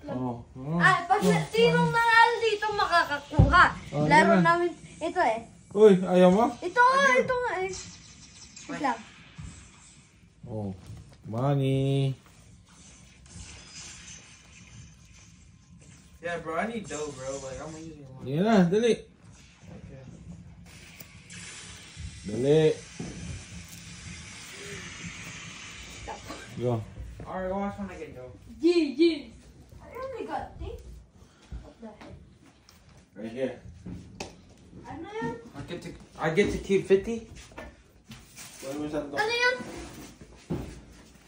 Pag sinong nanalo dito makakakuha. Laro namin ito eh. Uy, ayaw mo? Ito nga eh. Wait lang. Oh, money. Yeah, bro, I need dough, bro. Like, I'm using one. Yan na, dali. Okay. Dali. Go. Alright, go watch when I get dough. G. I only got this. What the heck? Right here. Ano yan? I get to keep 50? Ano yan?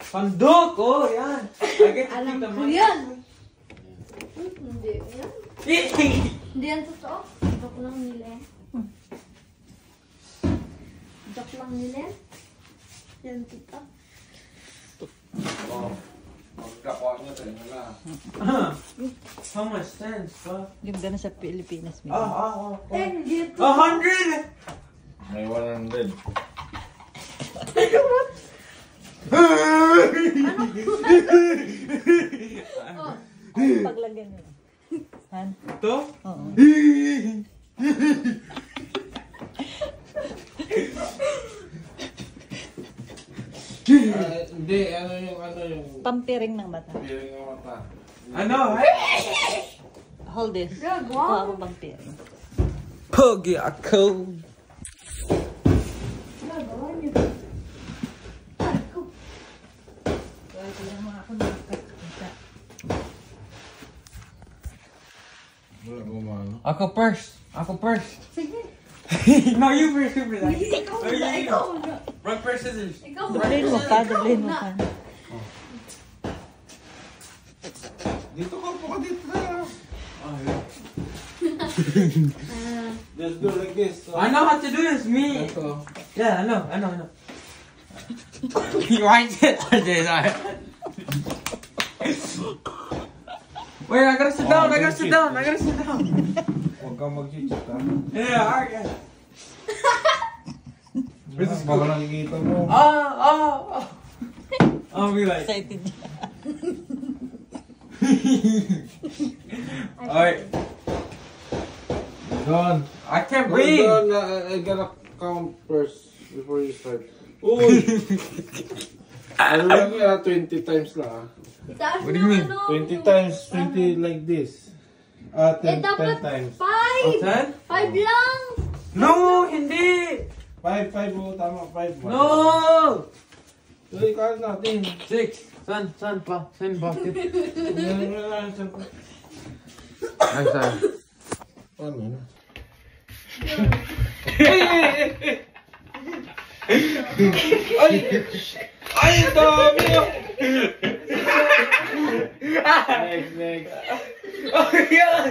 Sandok! Oh, yan! I get to Alam keep the ko money. yan. Hindi yan. Hindi yan totoo. Joke lang nila yan. Joke lang nila yan. Yan tito. Oh. Magkakuha niya tayo nila. How much cents, bro? Ganda na sa Pilipinas. Oh. 10 dito. 100! May 100. Paglagyan nila. Han? Ito? Oo. Hindi, ano yung... Pampiring ng mata. Piring ng mata. Ano? Hold this. Good Kuha one. ko pampiring. Pogi ako. Nagawa niyo. Kaya lang mga ako nakakita. Wala ko maano. Ako first. Sige. No, you first. Ikaw na. Rock, paper, scissors. Ikaw na. Dalhin mo pa, dalhin mo pa. Dito ka po ka dito na. Oh, yeah. Just do like this. So. I know how to do this, me. Ito. Yeah, I know. You right it like this. Wait, I gotta sit down. Huwag kang mag-chit-chat ha. Yeah, alright. Baka nakikita mo. I'll be like. Excited. Alright. Don. I can't breathe. Don, I gotta count first before you start. Uy! Ano lang yan, 20 times lang ha. Itaas What do you mean? 20 times, 20 like this. 10 dapat times. 5. 10? 5 lang. No, hindi. 5 oh, tama, 5. No. Tuloy ka natin. 6. San pa. Ano? Ay, dami. Next. Oh, yeah.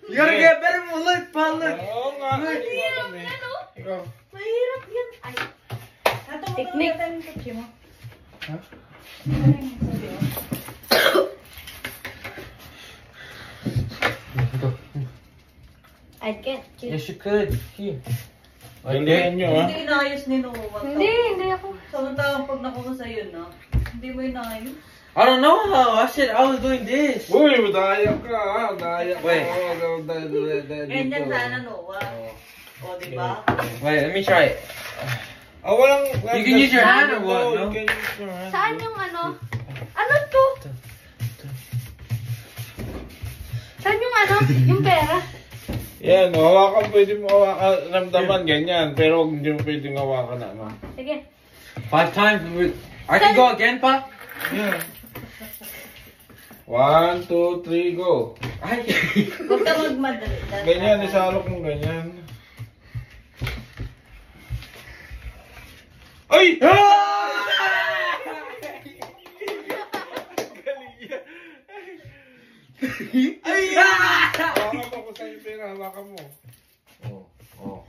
You gotta get better look, pa. Look. Oo nga. Mahirap yan, oh. Ikaw. Mahirap yan. Ay. Technique. Ha? I can't. Yes, you could. Here. Hindi nyo ha. Hindi inayos ni Noah. Hindi ako. Samantalang pag nakuha sa'yo, no? Hindi mo inayos. I don't know how. I was doing this. Uy, daya ka ha. Daya ka. Wait. Ganyan sana, Noah. O, diba? Wait, let me try it. Walang... You can use your hand or what, no? You can use your hand. Saan yung ano? Ano to? Saan yung ano? Yung pera? Yan, hawakan, pwede mo hawakan, ramdaman ganyan, pero hindi mo pwedeng hawakan na, no? Sige. 5 times. I can go again, pa? Yeah. 1, 2, 3, go. Ay. Huwag ka magmadali. Ganyan, isalok mo ganyan. Ay! Ay! Hawakan mo kung saan yung pera, hawakan mo. Oh.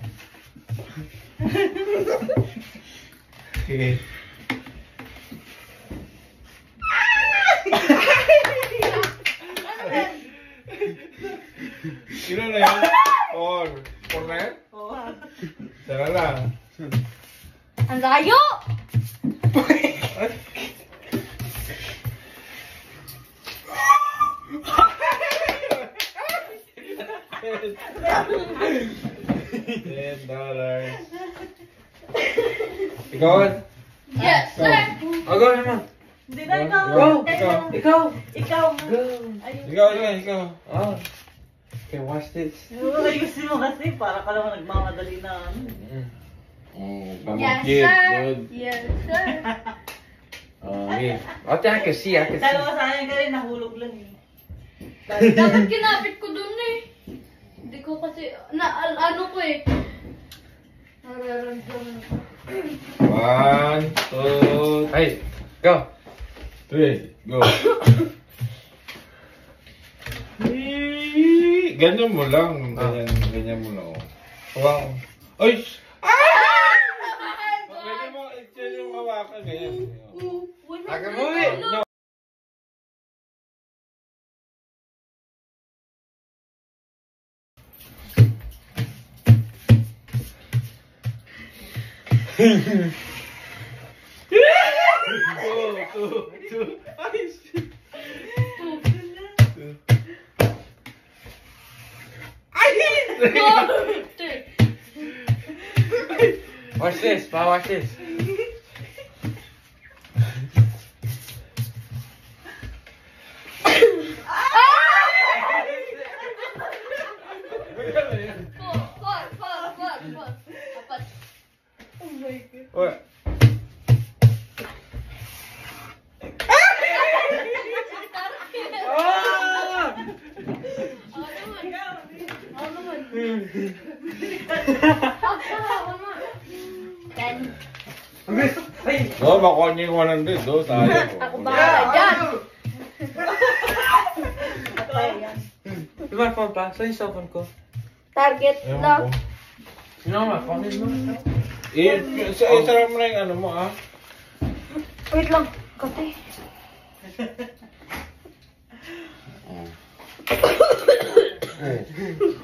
Okay. Sino na yan? 4 na yan? Sana lang. Ang layo! Ikaw? Yes, sir. Go naman. Hindi na ikaw. Go. Ikaw. Ikaw. Go. Ikaw. Oh. Okay, watch this. Ayusin mo kasi para ka naman nagmamadali na. Yes, Cute, sir. good. Yes, sir. Okay. Ate, I can see. Dalawa sa akin ka rin, nahulog lang eh. Dapat kinapit ko dun eh. Hindi ko kasi, ano ko eh. Nararamdaman ko. 1, 2, hey, go. 3, go. Ganyan mo lang. Ganyan mo lang. Wow. Ay! Pwede mo hawakan ganyan. Aga mo eh. No. Two. Ay, shit. Watch this, pa, watch this. Apat. Oh my God. What? Oh, makuha niya yung 100, do. Tayo. Ako bahala dyan. Diba phone pa? Saan yung cellphone ko? Target lock. Sino nga? Phone mo? Isarap mo na yung ano mo, ah. Wait lang. Kape.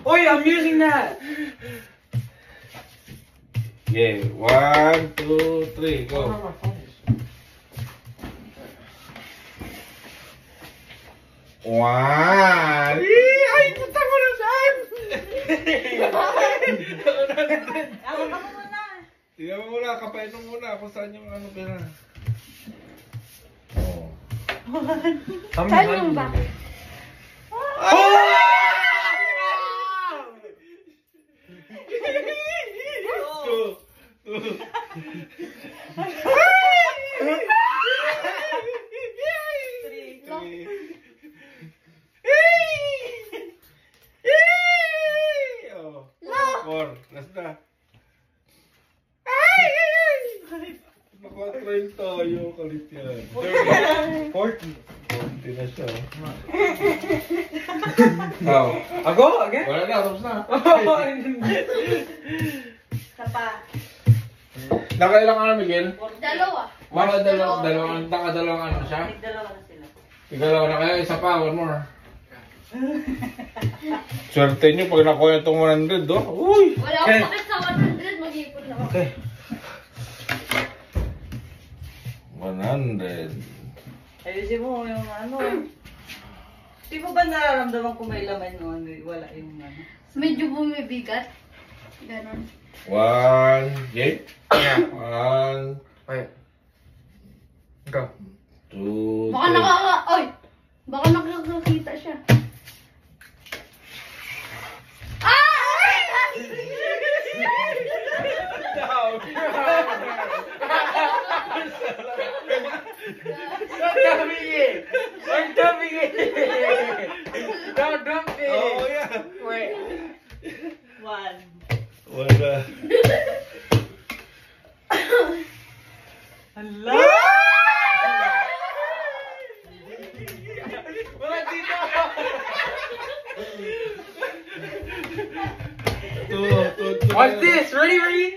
Oy, I'm using that! Yeah, 1, 2, 3, go. One! Ay, puta ko na saan! Ako ka muna. Tingnan mo muna, kapainom muna kung saan yung ano pera. Oh. Saan yung ba? Four. Last na. Naka-trail tayo, kalit yan. 40. 40 na siya. Oh. Ako? Again? Wala na, tapos na. Isa pa. Nakailang ka na, Miguel? Dalawa. Mga dalawang ano siya? Nagdalawa na sila. Tigalaw na kayo, isa pa, one more. Swerte nyo pag nakuha itong 100, oh. Uy! Wala akong sakit sa 100. Mag-ipon na ako. Okay. 100. Ayusin mo yung ano. Di mo ba nararamdaman kung may laman o ano? Wala yung ano. Medyo bumibigat. Ganon. 1, Jake. 1, Wait. Go. 2, Baka baka nakakakita siya. I'm dumping it! Don't dump it! Oh, yeah. Wait. One. Wala. Hala! Wala dito! Watch this! Ready?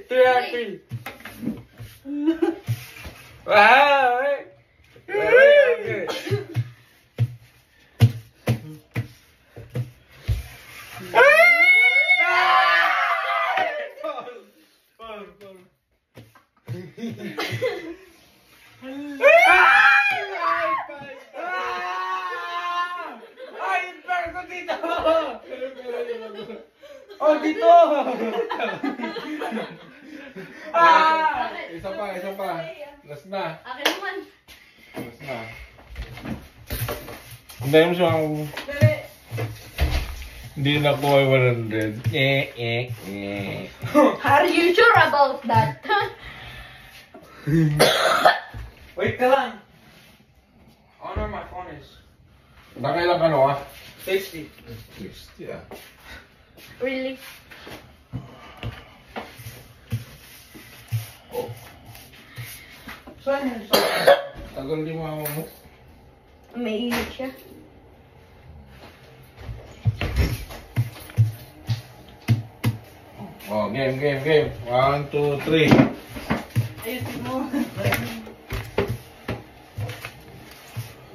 Three. Wow! Good. Oh, dito! Ah! Isa pa. Last na. Akin naman. Last na. Hindi mo siya Dali. hindi na ko 100. Are you sure about that? Wait ka lang. Oh no, my phone is Nakailang ka no 60. 60 ah. Really? Saan yun? Tagal di mama mo. May init siya. Oh, game. 1, 2, 3. Ayusin mo.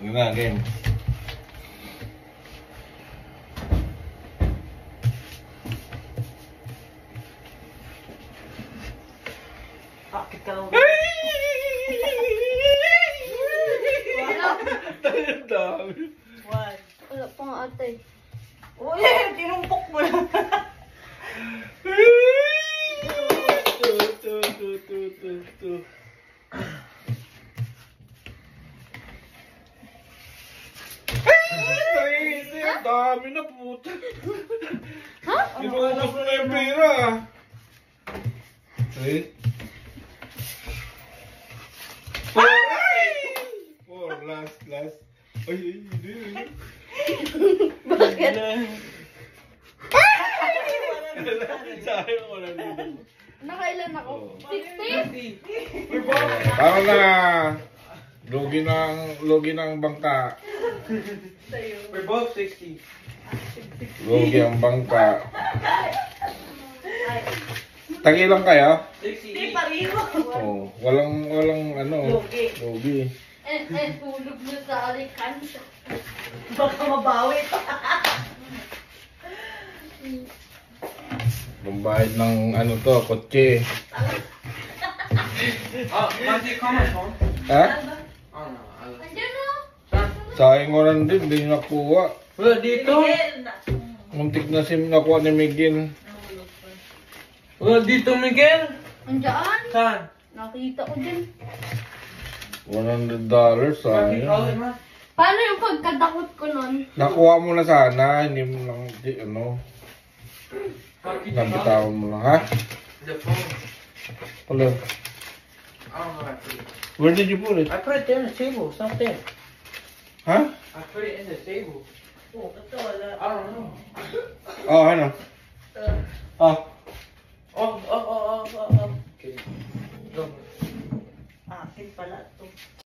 Yun na, game. Bakit ka lang? One. Wala pa nga ate. Uy, tinumpok mo lang. Ang dami na puta. Ha? Inuubos mo na yung pera. Wait. 4, last. Ay, hindi. Bakit? Sayang ko lang dito. Nakailan ako? 60? Parang na lugi ng bangka. We're both 60. Lugi ang bangka. Tagilang kayo? 60 Hindi each. pa rin mo. Oh, walang ano. Lugi. Lugi. Tulog mo sa alikansya. Baka mabawi pa. Pambayad ng ano to, kotse. Oh, why did you call my phone? Ha? Oh no, Andiyan o. Sayang ko lang din, hindi nakuha. Wala dito. Miguel. Muntik na sim nakuha ni Miguel. Wala dito, Miguel. Andiyan. Saan? Nakita ko din. $100 Bakit all sayang. in one? Paano yung pagkadakot ko nun? Nakuha mo na sana, hindi mo lang, How did you call it? nabitawan mo lang, ha? The phone. Hello. I don't know. I put it. Where did you put it? I put it there in the table. Something. Ha? I put it in the table. Oh, ito wala. I don't know. Oh, ano? Oh.